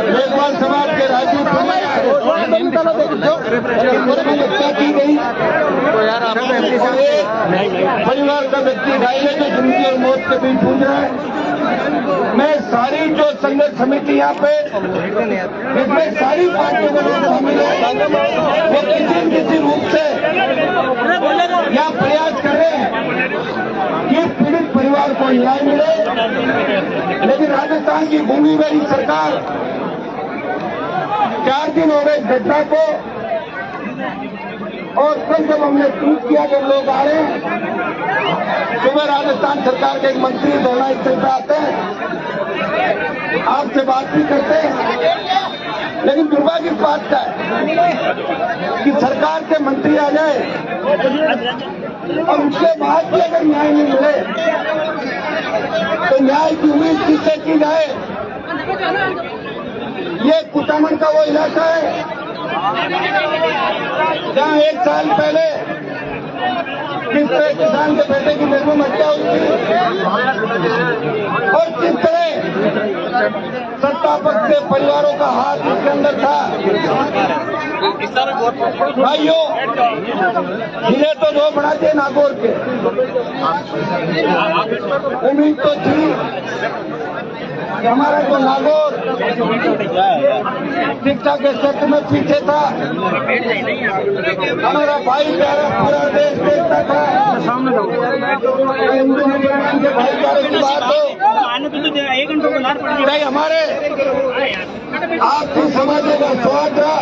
मेघवाल समाज के राजू की गई परिवार का व्यक्ति घायल है जो जिंदगी और मौत के बीच जूझ रहा है। मैं सारी जो संघर्ष समिति यहाँ पे इसमें सारी पार्टियों के लोग शामिल है, वो किसी न किसी रूप से यहाँ प्रयास कर रहे हैं कि पीड़ित परिवार को न्याय मिले। लेकिन राजस्थान की भूमि मेरी सरकार 4 दिन हो गए घटना को, और कल जब हमने ट्वीट किया जब लोग आ रहे हैं, सुबह राजस्थान सरकार के एक मंत्री धरना स्थल पर आते हैं, आपसे बात भी करते हैं, लेकिन दुर्भाग्य की बात है कि सरकार के मंत्री आ जाए और उसके बाद भी अगर न्याय नहीं मिले तो न्याय की उम्मीद किससे की जाए। ये कुटामन का वो इलाका है जहां 1 साल पहले किस तरह किसान के बेटे की निर्मम हत्या हुई थी और किस तरह सत्तापक्ष के परिवारों का हाथ इसके अंदर था। भाइयों, जिन्हें तो 2 बढ़ाते नागौर के, उम्मीद तो थी कि हमारा जो नागौर शिक्षा के क्षेत्र में पीछे था, हमारा भाई प्यारा पूरा देश देखता था, हिंदू मुसलमान के भाईचारे की बात हो, चाहे हमारे आपसी समाज का स्वाद रहा,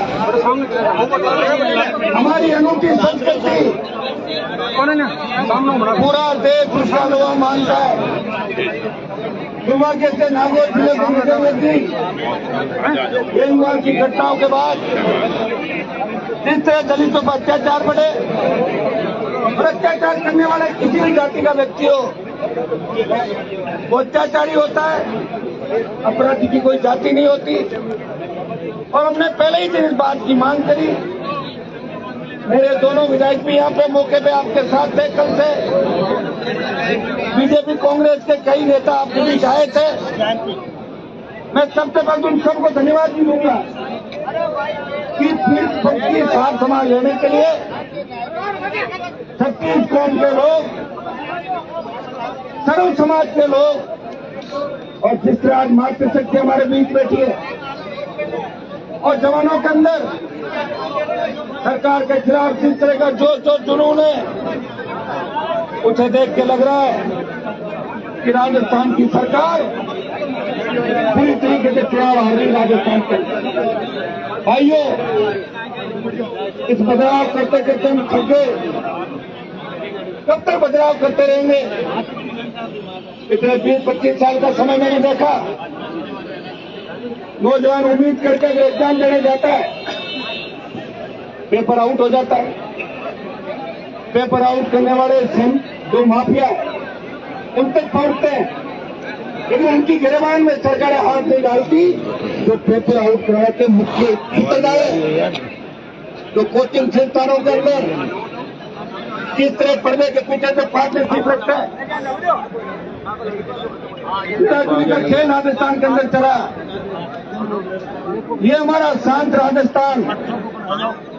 हमारी अनूठी संस्कृति पूरा देश उसका अनुभव मानता है। दुर्भाग्य से नागौर जिले को मुख्यमंत्री मेघवाल की घटनाओं के बाद जिस तरह दलितों पर अत्याचार बढ़े, और अत्याचार करने वाला किसी भी जाति का व्यक्ति हो वो अत्याचारी होता है, अपराधी की कोई जाति नहीं होती। और हमने पहले ही दिन इस बात की मांग करी। मेरे दोनों विधायक भी यहाँ पे मौके पे आपके साथ थे। कल से बीजेपी कांग्रेस के कई नेता आपके बीच आए थे। मैं सबसे पहले उन सबको धन्यवाद भी दूंगा कि पीड़ित पक्ष की साथ संभाल लेने के लिए 36 कौम के लोग, सर्व समाज के लोग, और जिस तरह आज मातृशक्ति हमारे बीच बैठी है और जवानों के अंदर सरकार के खिलाफ जिस तरह का जो जुनून है, उसे देख के लग रहा है कि राजस्थान की सरकार पूरी तरीके से चुनाव हारी राजस्थान के। भाइयों, इस बदलाव करते करते हम थक गए। कब तक बदलाव करते रहेंगे? पिछले 20-25 साल का समय मैंने देखा, नौजवान उम्मीद करके अगर एग्जाम देने जाता है, पेपर आउट हो जाता है। पेपर आउट करने वाले जो माफिया उन तक पहुंचते हैं, लेकिन उनकी गिरफ्तारी में सरकार हाथ नहीं डालती। जो पेपर आउट करवाते मुख्य सूत्रधार है, जो कोचिंग संस्थानों के अंदर किस तरह पढ़ने के पीछे से पार्टनरशिप रखता है, का खेल राजस्थान के अंदर चला। ये हमारा शांत राजस्थान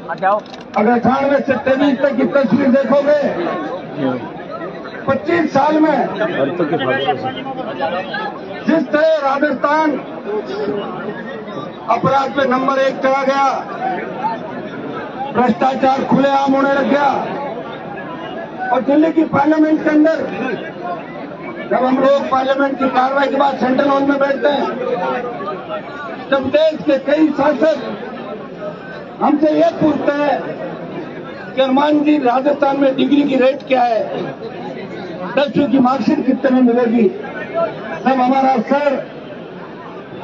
अगर 98 से 23 तक की तस्वीर देखोगे, 25 साल में जिस तरह राजस्थान अपराध पे नंबर 1 चला गया, भ्रष्टाचार खुलेआम होने लग गया। और दिल्ली की पार्लियामेंट के अंदर जब हम लोग पार्लियामेंट की कार्रवाई के बाद सेंट्रल हॉल में बैठते हैं, जब देश के कई शासक हमसे ये पूछते हैं कि हनुमान जी राजस्थान में डिग्री की रेट क्या है, 10वीं की मार्कशीट कितने में मिलेगी, तब हमारा सर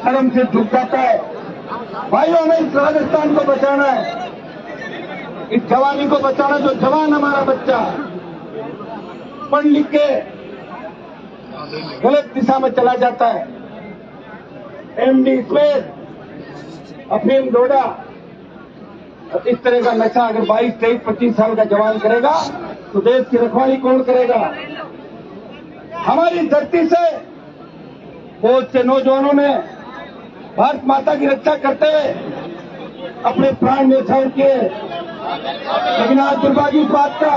शर्म से झुक जाता है। भाइयों, हमें इस राजस्थान को बचाना है, इस जवानी को बचाना। जो जवान हमारा बच्चा पढ़ लिख के गलत दिशा में चला जाता है, एमडी स्मेथ, अफीम डोडा, इस तरह का नशा अगर 22, 23, 25 साल का जवान करेगा तो देश की रखवाली कौन करेगा? हमारी धरती से बहुत से नौजवानों ने भारत माता की रक्षा करते हुए अपने प्राण न्यौछावर किए, लेकिन आज दुर्भाग्य इस बात का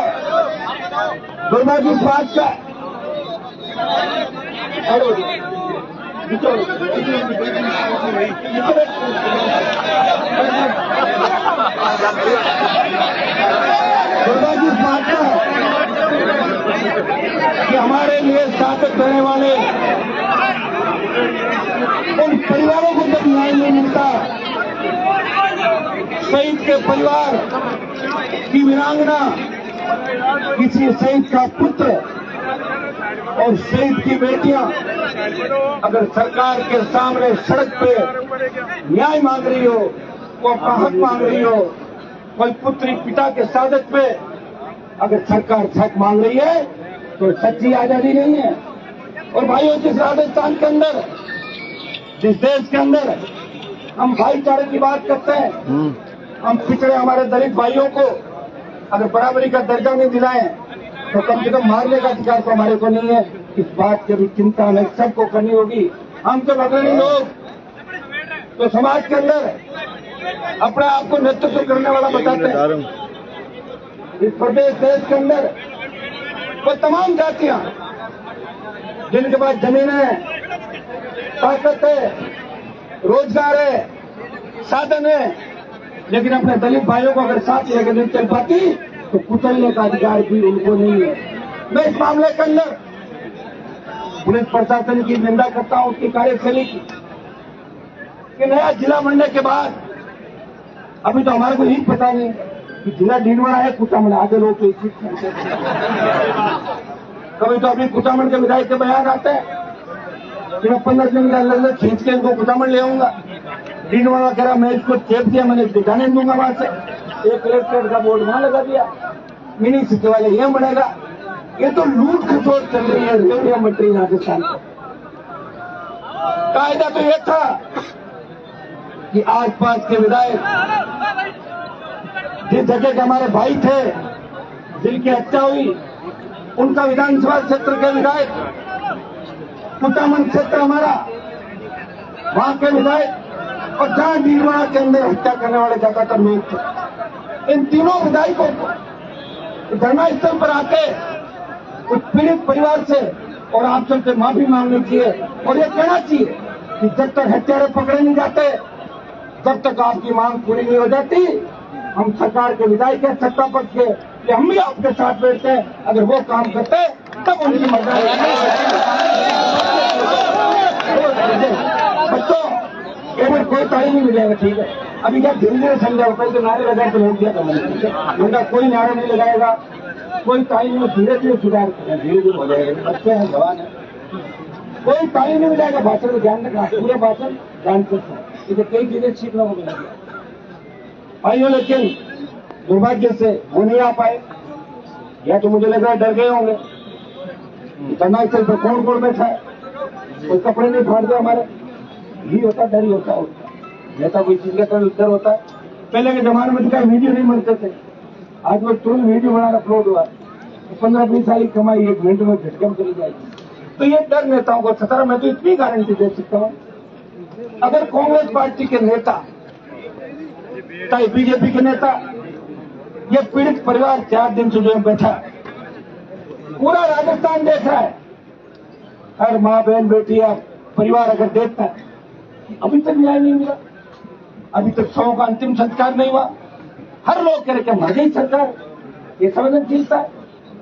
कि हमारे लिए साथ रहने वाले उन परिवारों को जब न्याय नहीं मिलता, शहीद के परिवार की वीरांगना, किसी शहीद का पुत्र और शहीद की बेटियां अगर सरकार के सामने सड़क पे न्याय मांग रही हो, वो अपना हक मांग रही हो, कोई पुत्री पिता के सादत पे अगर सरकार हक मांग रही है तो सच्ची आजादी नहीं है। और भाइयों, जिस राजस्थान के अंदर, जिस देश के अंदर हम भाईचारे की बात करते हैं, हम पिछड़े हमारे दलित भाइयों को अगर बराबरी का दर्जा नहीं दिलाएं तो कम से कम मारने का अधिकार तो हमारे को नहीं है। इस बात की भी चिंता हमें सबको करनी होगी। हम तो अग्रणी लोग तो समाज के अंदर अपने आप को नेतृत्व करने वाला बताते हैं। इस प्रदेश देश के अंदर वो तमाम जातियां जिनके पास जमीन है, ताकत है, रोजगार है, साधन है, लेकिन अपने दलित भाइयों को अगर साथ लेकर नहीं चल पाती तो कुचलने का अधिकार भी उनको नहीं है। मैं इस मामले के अंदर पुलिस प्रशासन की निंदा करता हूं, उसकी कार्यशैली की, कि नया जिला बनने के बाद अभी तो हमारे को यही पता नहीं कि जिला ढींढवाड़ा है कुचामन, आगे लोग तो इसी कभी तो अभी कुचामन के विधायक के बयान आते हैं कि मैं 15 दिन के अंदर खींच के इनको कुचामन ले आऊंगा। ढींढवाड़ा कह रहा मैं इसको चेप दिया, मैंने दिखाने दूंगा वहां से, एक कलेक्ट्रेट का बोर्ड वहां लगा दिया, मिनी सिटी वाले यह बनेगा। ये तो लूट खसोट चल रही है रेडियो मंत्री राजस्थान को। कायदा तो यह था कि आसपास के विधायक, जिस जगह के हमारे भाई थे जिनकी हत्या हुई, उनका विधानसभा क्षेत्र के विधायक, कुचामन क्षेत्र हमारा, वहां के विधायक, और जहां ढींढवाड़ा के अंदर हत्या करने वाले ज्यादातर लोग थे, इन तीनों विधायकों को धरनास्थल पर आके उस पीड़ित परिवार से और आप सबसे माफी मांगनी चाहिए और ये कहना चाहिए कि जब तक हत्यारे पकड़े नहीं जाते, जब तक आपकी मांग पूरी नहीं हो जाती, हम सरकार के विधायक है, सत्ता पक्ष के, कि हम भी आपके साथ बैठते हैं। अगर वो काम करते तब उनकी मदद। बच्चों, केवल कोई ताली नहीं मिलेगा, ठीक है? अभी क्या धीरे धीरे समझाओ, पहले तो नारे लगा के रोक दिया था मैंने, उनका कोई नारा नहीं लगाएगा, कोई ताली नहीं, धीरे धीरे सुधार करें, धीरे धीरे हो जाएगा। बच्चे हैं, जवान है, कोई ताली नहीं मिलेगा। भाषण में ध्यान रखना, पूरे भाषण ध्यान से इसे कई चीजें सीखना को मिलेगी भाइयों, लेकिन दुर्भाग्य से वो नहीं आ पाए, या तो मुझे लग रहा है डर गए होंगे। धरनास्थल पर कौन कौन बैठा है, कोई कपड़े नहीं फाड़ दे हमारे, ही होता डर ही होता है, नेता कोई चीज का डर होता है। पहले के जमाने में तो वीडियो नहीं बनते थे, आज वो तुरंत वीडियो बनाना अपलोड हुआ, 15-20 साल की कमाई 1 मिनट में झटके में चली जाएगी। तो ये डर नेताओं को सता। मैं तो इतनी गारंटी दे सकता हूं, अगर कांग्रेस पार्टी के नेता, चाहे बीजेपी के नेता, ये पीड़ित परिवार 4 दिन से जो बैठा, पूरा राजस्थान देख रहा है, हर माँ बहन बेटी या परिवार अगर देखता है, अभी तक न्याय नहीं मिला, अभी तक 100 का अंतिम संस्कार नहीं हुआ, हर लोग कह रहे कि मर गई सरकार, ये संवेदनशीलता है।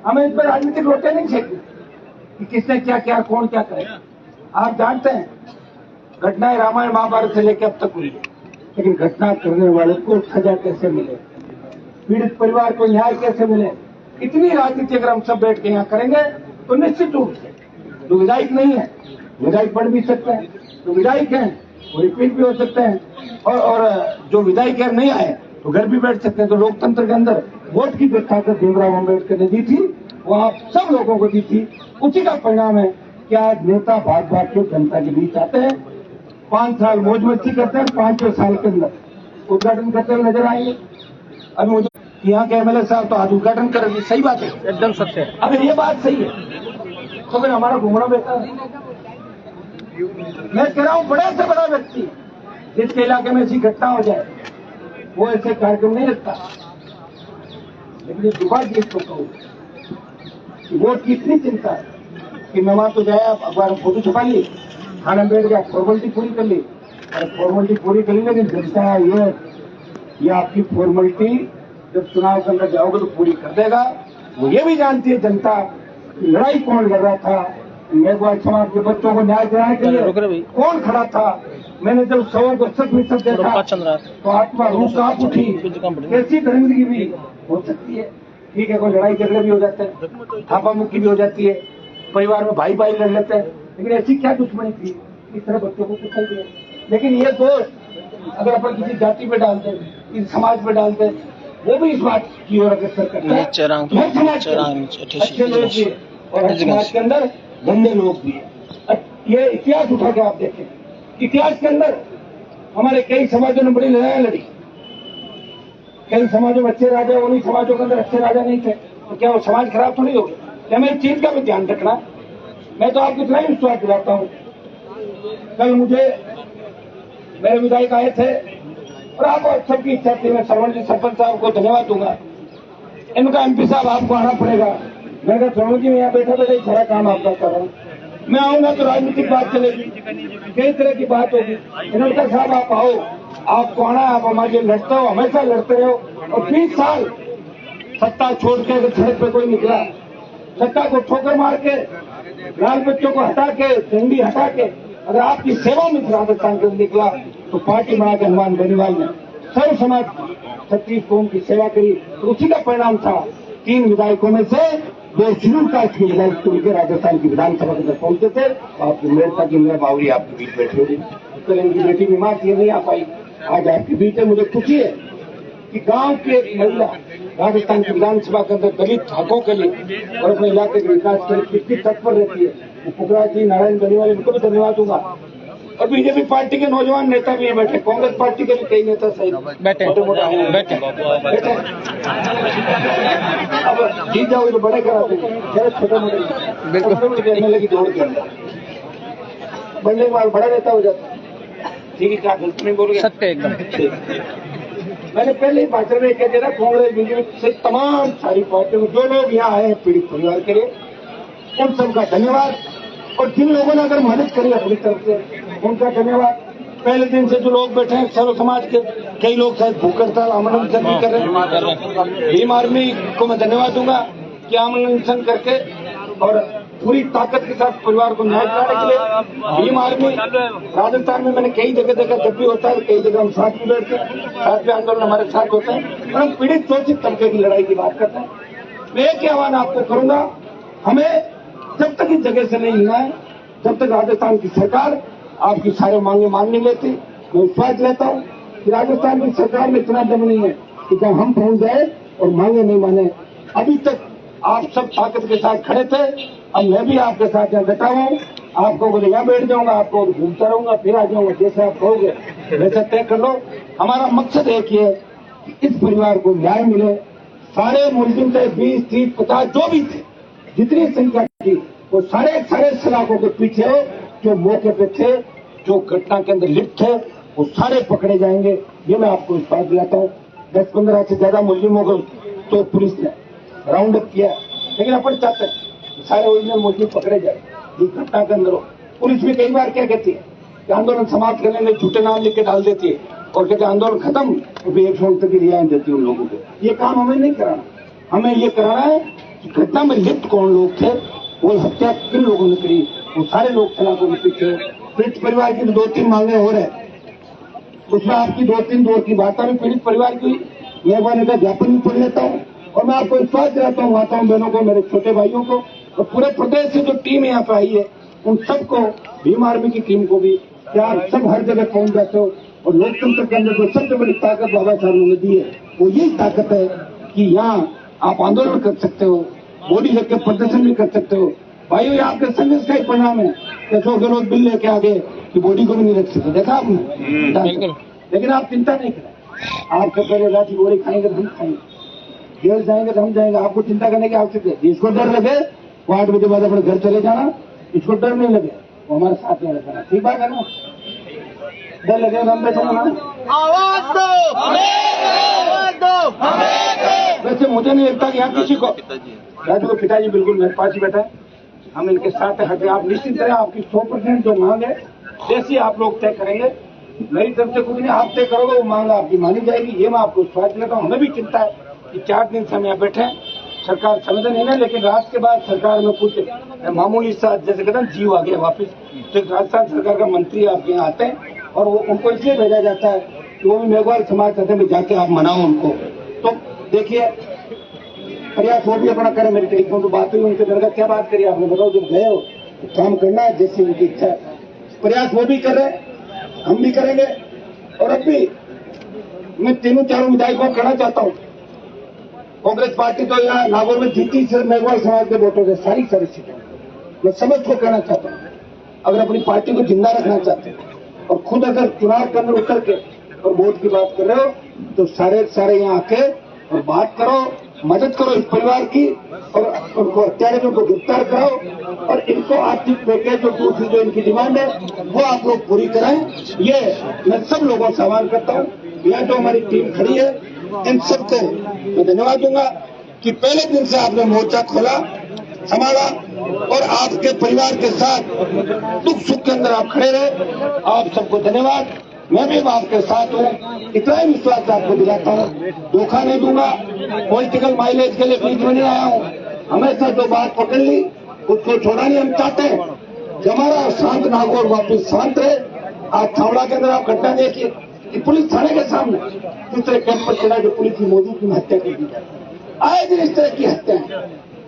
हमें इस पर राजनीतिक रोटे नहीं छेकी कि किसने क्या क्या, कौन क्या करेगा। आप जानते हैं घटनाएं रामायण महाभारत से लेकर अब तक हुई है, लेकिन घटना करने वाले को सजा कैसे मिले, पीड़ित परिवार को न्याय कैसे मिले, इतनी राजनीति अगर हम सब बैठ के यहाँ करेंगे तो निश्चित रूप से जो विधायक नहीं है, विधायक बढ़ भी सकते हैं, जो विधायक हैं वो रिपीट भी हो सकते हैं, और जो विधायक नहीं आए तो घर भी बैठ सकते हैं। तो लोकतंत्र के अंदर वोट की जो ताकत भीमराव अम्बेडकर ने दी थी, वो आप सब लोगों को दी थी। उसी का परिणाम है कि आज नेता भाग भाग के जनता के बीच आते हैं, 5 साल मौज मस्ती करते हैं, 5वें साल के अंदर उद्घाटन करते हुए नजर आएंगे। अब मुझे यहाँ के एमएलए साहब तो आज उद्घाटन करेंगे, सही बात है, एकदम सत्य है। अगर ये बात सही है तो फिर हमारा घूमना बेकार है। मैं कह रहा हूं बड़े से बड़ा व्यक्ति जिसके इलाके में ऐसी घटना हो जाए वो ऐसे कार्यक्रम नहीं रखता। लेकिन ये दुर्भाग्य इसको कहूँ कि वोट की इतनी चिंता है कि मैं वहां तो जाया, अखबार में फोटो छपा ली, खाना बैठ गया, फॉर्मेलिटी पूरी कर ली। और फॉर्मेलिटी पूरी कर ली, लेकिन जनता ये आपकी फॉर्मेलिटी जब चुनाव के अंदर जाओगे तो पूरी कर देगा। वो ये भी जानती है जनता कि लड़ाई कौन लड़ रहा था, मेघवाल समाज के बच्चों को न्याय दिलाने के लिए कौन खड़ा था। मैंने जब 100% देखा तो आत्मा रूह कांप उठी। कैसी दरिंदगी भी हो सकती है। ठीक है, कोई लड़ाई झगड़े भी हो जाते हैं, थापा मुक्की भी हो जाती है, परिवार में भाई भाई लड़ लेते हैं, लेकिन ऐसी क्या दुश्मनी थी इस तरह बच्चों को कुछ दिया। लेकिन ये दोष अगर अपन किसी जाति पे डालते हैं, किसी समाज पे डालते हैं, वो भी इस बात की ओर अग्रसर करता है। अच्छे लोग भी और समाज के अंदर गंदे लोग भी है। ये इतिहास उठा के आप देखें, इतिहास के अंदर हमारे कई समाजों ने बड़ी लड़ाइयां लड़ी। कई समाजों में अच्छे राजा, उन्हीं समाजों के अंदर अच्छे राजा नहीं थे, तो क्या वो समाज खराब थोड़ी हो गया। हमें इस चीज का भी ध्यान रखना। मैं तो आपको इतना ही विश्वास दिलाता हूँ। कल मुझे मेरे विधायक आए थे और आप सबकी इच्छा थी, मैं श्रवण जी सरपंच साहब को धन्यवाद दूंगा। इनका एमपी साहब आपको आना पड़ेगा। मैंने कहा श्रवण जी मैं यहाँ बैठा बैठा सारा काम आपका कर रहा हूँ, मैं आऊंगा तो राजनीतिक बात चलेगी, कई तरह की बात होगी। इन्होंने कहा साहब आप आओ, आपको आना, आप हमारे लिए लड़ते हो, हमेशा लड़ते रहो। और 20 साल सत्ता छोड़ के अगर सड़क पे कोई निकला, सत्ता को ठोकर मार के, लाल बच्चों को हटा के, झंडी हटा के अगर आपकी सेवा में राजस्थान के निकला तो पार्टी बनाकर हनुमान बेनीवाल ने सर्व समाज 36 कौम की सेवा करी। तो उसी का परिणाम था 3 विधायकों में से 2 शेड्यूल कास्ट के विधायक चुन के राजस्थान की विधानसभा के अंदर पहुंचे थे। आपकी मेहरता की इंदिरा बावरी आपके बीच बैठी होगी, तो इनकी बेटी बीमार थी, नहीं आ पाई, आज आपके बीच है। मुझे खुशी है कि गांव की एक महिला राजस्थान की विधानसभा के अंदर दलित हकों के लिए और अपने इलाके के विकास के लिए कितनी तत्पर रहती है। वो पुकरा जी, नारायण बेनीवाल, इनको भी धन्यवाद दूंगा। और बीजेपी पार्टी के नौजवान नेता भी है बैठे, कांग्रेस पार्टी के भी कई नेता सही बैठे बैठे। अब जीत जाओगे तो बड़े कराते हैं, छोटे मोटे एमएलए की दौड़ के अंदर बनने के बाद बड़ा नेता हो जाता है। ठीक है, क्या गलत नहीं बोल रहे, सत्य एकदम। मैंने पहले ही भाषण में कह दिया, कांग्रेस बीजेपी से तमाम सारी पार्टियों जो लोग यहाँ आए हैं पीड़ित परिवार के लिए, उन सबका धन्यवाद। और जिन लोगों ने अगर मदद करी अपनी तरफ से उनका धन्यवाद। पहले दिन से जो लोग बैठे हैं सर्व समाज के, कई लोग शायद भूख हड़ताल आमरण अनशन भी कर रहे हैं। भीम आर्मी को मैं धन्यवाद दूंगा कि आमरण अनशन करके और पूरी ताकत के साथ परिवार को न्याय दिलाने के लिए भीम आर्मी राजस्थान में मैंने कई जगह देखा, जब भी होता है कई जगह हम साथ में बैठते हैं, साथ में आंदोलन हमारे साथ होता है और हम पीड़ित शोषित तबके की लड़ाई की बात करते हैं। मैं एक ही आह्वान आपको करूंगा, हमें जब तक इस जगह से नहीं हिलना है, जब तक राजस्थान की सरकार आपकी सारे मांगे मान नहीं लेती। मैं विश्वास लेता हूँ कि राजस्थान की सरकार में इतना दम नहीं है कि जब हम पहुंच जाए और मांगे नहीं माने। अभी तक आप सब ताकत के साथ खड़े थे, अब मैं भी आपके साथ यहाँ बैठा हूँ। आपको बोले यहाँ बैठ जाऊंगा, आपको घूमता रहूंगा, फिर आ जाऊंगा, जैसे आप कहोगे वैसा तय कर लो। हमारा मकसद एक ही है कि इस परिवार को न्याय मिले। सारे मुलजिम थे, 20, 30, 50 जो भी थे, जितनी संख्या थी, वो सारे सलाखों के पीछे जो मौके पे थे, जो घटना के अंदर लिप्त थे, वो सारे पकड़े जाएंगे। ये मैं आपको विश्वास दिलाता हूँ। 10-15 से ज्यादा मुलजिमों को तो पुलिस ने राउंड अप किया, लेकिन अपन चाहते हैं सारे ओरिजिनल मुलजिम पकड़े जाए इस घटना के अंदर। पुलिस भी कई बार क्या कहती है कि आंदोलन समाप्त करने में झूठे नाम लिख के डाल देती है और कहते आंदोलन खत्म, तो फिर 100 तक की रियायत देती है उन लोगों को। ये काम हमें नहीं कराना, हमें ये कराना है कि घटना में लिप्त कौन लोग थे, वो हत्या किन लोगों ने करी, वो सारे लोग सलाखों के पीछे। पीड़ित परिवार की 2-3 मांगे हो रहे, उसमें आपकी 2-3 दौर की बात भी पीड़ित परिवार की मेहरबानी का ज्ञापन भी पढ़ लेता हूँ। और मैं आपको विश्वास दिलाता हूँ माताओं बहनों को, मेरे छोटे भाइयों को और पूरे प्रदेश से जो टीम यहाँ पे आई है उन सबको, भीम आर्मी की टीम को भी, क्या आप सब हर जगह पहुंच जाते हो। और लोकतंत्र के अंदर जो सबसे बड़ी ताकत बाबा साहब ने दी है वो यही ताकत है कि यहाँ आप आंदोलन कर सकते हो, बॉडी लेकर प्रदर्शन भी कर सकते हो। भाइयों, आपके संघर्ष का ही परिणाम है कि अशोक गहलोत बिल लेके आ गए कि बॉडी को भी नहीं रख सकते, देखा आपने। लेकिन आप चिंता नहीं करें, आपसे पहले रात गोली खाएंगे तो हम खाएंगे, जेल जाएंगे तो हम जाएंगे, आपको चिंता करने की आवश्यकता है। जिसको डर लगे वो 8 बजे बाद अपने घर चले जाना, इसको डर नहीं लगे, वो हमारे साथ में रहना। ठीक बात है ना? डर लगे हम बैठे ना, आवाज दो, आवाज दो। वैसे मुझे नहीं लगता कि यहाँ किसी को, राजू के पिताजी बिल्कुल मेरे पास ही बैठे हैं, हम इनके साथ हटे। आप निश्चित रहे, आपकी 100% जो मांग है जैसी आप लोग तय करेंगे, मेरी तरफ से कुछ नहीं, आप तय करोगे वो मांग आपकी मानी जाएगी, ये मैं आपको विश्वास दिलाता हूँ। हमें भी चिंता है कि 4 दिन से हम यहाँ बैठे हैं, सरकार समझ नहीं है, लेकिन रात के बाद सरकार में कुछ मामूली सा जैसे कहते हैं जीव आ गया वापिस। तो राजस्थान सरकार का मंत्री आपके यहाँ आते हैं और वो उनको इसलिए भेजा जाता है कि वो भी मेघवाल समाज कहते हैं जाके आप मनाओ उनको। तो देखिए प्रयास वो भी अपना करें, मेरी टेलीफोन पर बात हुई उनके घर का, क्या बात करिए आपने, बताओ जब गए हो तो काम करना है जैसी उनकी इच्छा है। प्रयास वो भी कर रहे हैं, हम भी करेंगे। और अब भी मैं तीनों चारों विधायकों को कहना चाहता हूँ, कांग्रेस पार्टी तो यहाँ नागौर में जीती सिर्फ मेघवाल समाज के वोटों से, सारी सीटें। मैं समझ को कहना चाहता हूँ, अगर अपनी पार्टी को जिंदा रखना चाहते हैं और खुद अगर चुनाव के अंदर उतर के और वोट की बात कर रहे हो तो सारे यहाँ आके और बात करो, मदद करो इस परिवार की, और उनको हत्यारों को गिरफ्तार कराओ और इनको आर्थिक पैकेज जो दूसरी जो इनकी डिमांड है वो आप लोग पूरी कराएं। ये मैं सब लोगों से आह्वान करता हूँ। यहाँ जो हमारी टीम खड़ी है इन सबको मैं धन्यवाद दूंगा कि पहले दिन से आपने मोर्चा खोला, संभाला और आपके परिवार के साथ दुख सुख के अंदर आप खड़े रहे। आप सबको धन्यवाद। मैं भी आपके साथ हूँ, इतना ही विश्वास आपको दिलाता हूँ, धोखा नहीं दूंगा। पॉलिटिकल माइलेज के लिए बीच में नहीं आया हूँ, हमेशा जो बात पकड़ ली उसको छोड़ा नहीं। हम चाहते हैं कि हमारा शांत नागौर वापिस शांत रहे। आज थावड़ा के अंदर आप घटना देखिए कि पुलिस थाने के सामने दूसरे कैंप पर चला, जो पुलिस की मौजूदगी में हत्या कर दी जाती है। आए दिन इस तरह की हत्या है,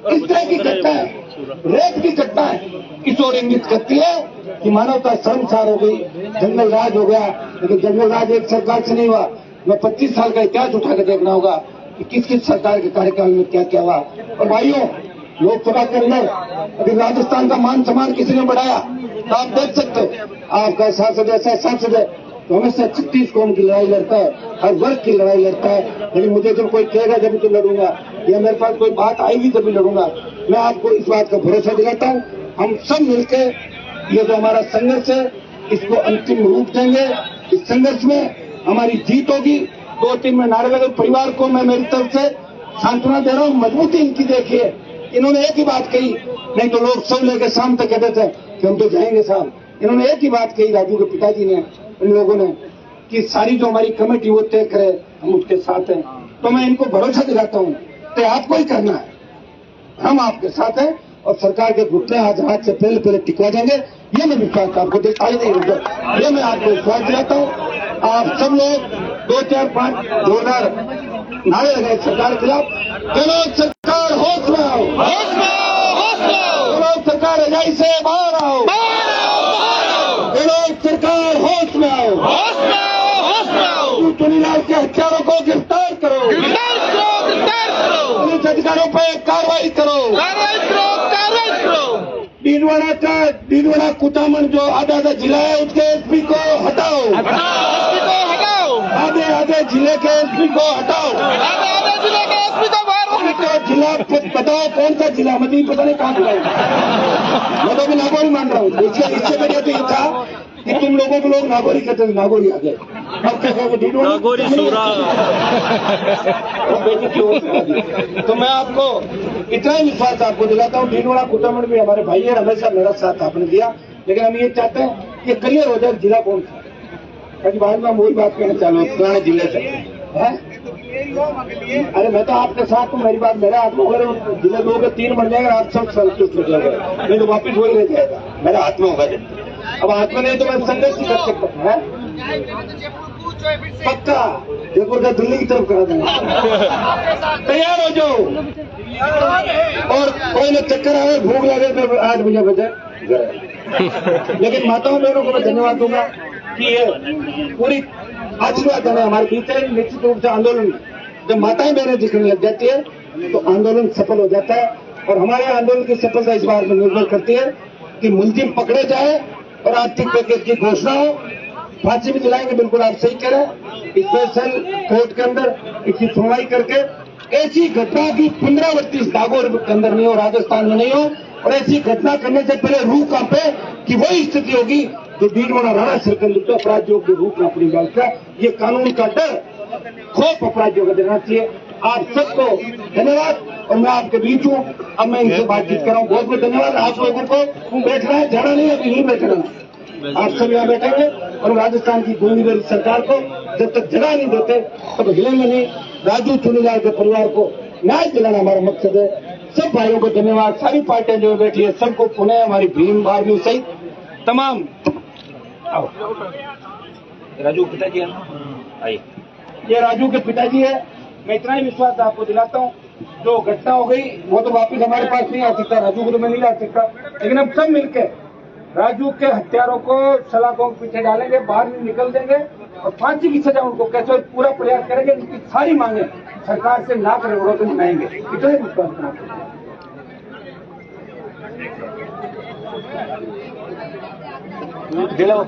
इस तरह की घटनाएं, रेप की घटनाएं इस ओर इंगित करती है कि मानवता शर्मसार हो गई, जंगल राज हो गया। लेकिन जंगल राज एक सरकार से नहीं हुआ, मैं 25 साल का इतिहास उठा के देखना होगा कि किस किस सरकार के कार्यकाल में क्या क्या हुआ। और भाइयों, लोकसभा के अंदर अभी राजस्थान का मान सम्मान किसी ने बढ़ाया तो आप देख सकते हो, आपका सांसद ऐसा सांसद है तो हमेशा 36 कौम की लड़ाई लड़ता है, हर वर्ग की लड़ाई लड़ता है। लेकिन मुझे जब कोई कहेगा जब तो लड़ूंगा, या मेरे पास कोई बात आएगी तभी लड़ूंगा। मैं आपको इस बात का भरोसा दिलाता हूँ, हम सब मिलकर ये जो हमारा संघर्ष है इसको अंतिम रूप देंगे। इस संघर्ष में हमारी जीत होगी। 2-3 में नारे लगे। परिवार को मैं मेरी तरफ से सांत्वना दे रहा हूँ, मजबूती इनकी देखिए। इन्होंने एक ही बात कही, नहीं तो लोग सब लेकर शाम तक कहते थे कि हम तो जाएंगे साहब। इन्होंने एक ही बात कही, राजू के पिताजी ने, इन लोगों ने, कि सारी जो हमारी कमेटी वो तय करे, हम उसके साथ हैं। तो मैं इनको भरोसा दिलाता हूँ कि आपको ही करना है, हम आपके साथ हैं और सरकार के घुटने आज हाथ से पहले टिकवा देंगे। ये मैं विश्वास आपको दिखाई नहीं होगा, ये मैं आपको विश्वास दिलाता हूँ। आप सब लोग 2, 4, 5 जोरदार नारे लगाए सरकार के खिलाफ। चलो सरकार होश में आओ, चलो सरकार रजाई से बाहर आओ, चलो सरकार होश में आओ, चुनीलाल के हत्यारों को गिरफ्तार करो, पुलिस अधिकारियों पर कार्रवाई करो, डीडवाड़ा कुटामन जो आधा जिला है उसके एसपी को हटाओ, आधे जिले के एसपी को हटाओ, जिला बताओ कौन सा जिला, मुझे पता नहीं कहाँ जिला है। मैं तो अभी नागौर मान रहा हूँ। इससे बढ़िया तो ये था कि तुम लोगों को लोग नागौरी कहते थे, नागौरी आ गए। अब क्या कहोगे, नागौरी सूरा। तो मैं आपको इतना ही विश्वास आपको दिलाता हूँ, डीडवाड़ा कुटामन भी हमारे भाई है, हमेशा मेरा साथ आपने दिया। लेकिन हम ये चाहते हैं कि क्लियर हो जाए जिला कौन सा, क्योंकि बाद में हम वही बात कहना चालू पुराने जिले से है। अरे मैं तो आपके साथ हूँ, मेरी बात मेरे हाथ में होगा। जिले 2 के 3 बन जाएगा, आप सब संतुष्ट हो जाएगा, नहीं तो वापिस वही रह जाएगा, मेरे हाथ में होगा। अब हाथ में नहीं तो मैं संघर्ष ही कर सकता हूँ। पक्का जयपुर का दिल्ली की तरफ करा देंगे, तैयार हो जाओ। और कोई न चक्कर आए, भूख लगे तो 8 बजे लेकिन माताओं बहनों को मैं धन्यवाद दूंगा कि ये पूरी आशीर्वाद देने हमारे बीच है। निश्चित रूप से आंदोलन जब माताएं बहनें दिखने लग जाती है तो आंदोलन सफल हो जाता है। और हमारे आंदोलन की सफलता इस बात में निर्भर करती है कि मुलजिम पकड़े जाए और आर्थिक पैकेज की घोषणा हो, फांसी भी दिलाएंगे। बिल्कुल आप सही करें, स्पेशल कोर्ट के अंदर इसकी सुनवाई करके ऐसी घटना की पुनरावृत्ति नागौर के अंदर नहीं हो, राजस्थान में नहीं हो, और ऐसी घटना करने से पहले रूह कांपे कि वही स्थिति होगी जो डीडवाना राणा सरकंद अपराधियों के रूप में अपनी बात का। ये कानून का डर खौफ अपराधियों को देना चाहिए। आप सबको धन्यवाद। और मैं आपके बीच हूँ, अब मैं इनसे बातचीत कर रहा हूँ। बहुत बहुत धन्यवाद। आप लोगों को बैठना है, जाना नहीं, अभी नहीं बैठना। आप सब यहाँ बैठेंगे और राजस्थान की गूंगी सरकार को जब तक जगह नहीं देते तब हिलेंगे नहीं। राजू चुनीलाल के परिवार को न्याय दिलाना हमारा मकसद है। सब भाइयों को धन्यवाद। सारी पार्टियां जो बैठी है सबको पुनः हमारी भीम आर्मी सहित तमाम। आओ राजू पिताजी है, आइए। ये राजू के पिताजी है। मैं इतना ही विश्वास आपको दिलाता हूँ, जो घटना हो गई वो तो वापिस हमारे पास नहीं आ सकता, राजू को तो मैं नहीं ला सकता, लेकिन अब सब मिलकर राजू के हत्यारों को सलाखों के पीछे डालेंगे, बाहर निकल देंगे और फांसी की सजा उनको कैसे पूरा प्रयास करेंगे। उनकी सारी मांगे सरकार से लाख करोड़ से मनाएंगे। इतना ही विश्वास दिलाओ।